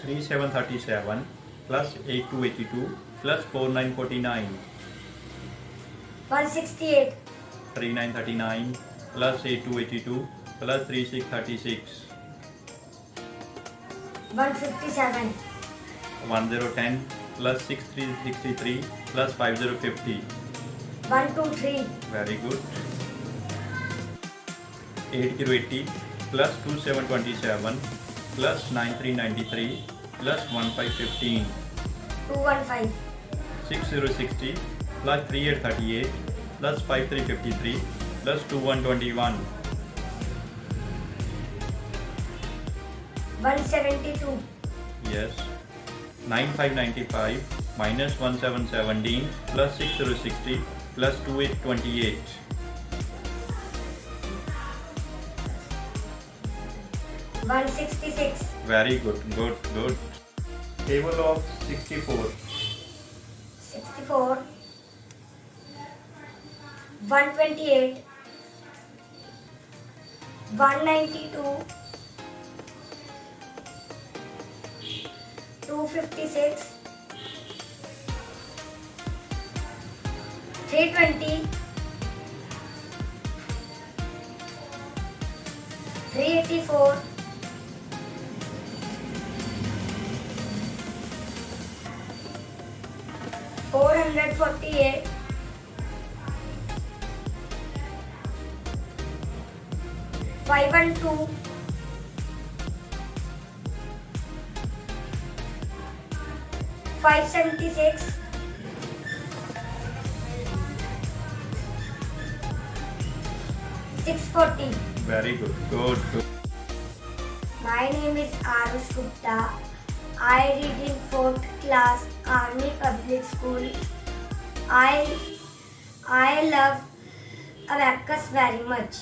3737 plus 8282 plus 4949. 168. 3939 plus 8282 plus 3636. 157. 1010 plus 6363 plus 5050. 123. Very good. 8080 plus 2727 plus 9393 plus 1515. 215. 6060 plus 3838 plus 5353 plus 2121. 172. Yes. 9595 minus 1717 plus 6060 plus 2828. 166. Very good, good, good. Table of 64. 64. 128. 192. 256. 320. 384. 448. 512. 576. 640. Very good, good, good. My name is Arush Gupta. I read in 4th class, Army Public School. I love Abacus very much.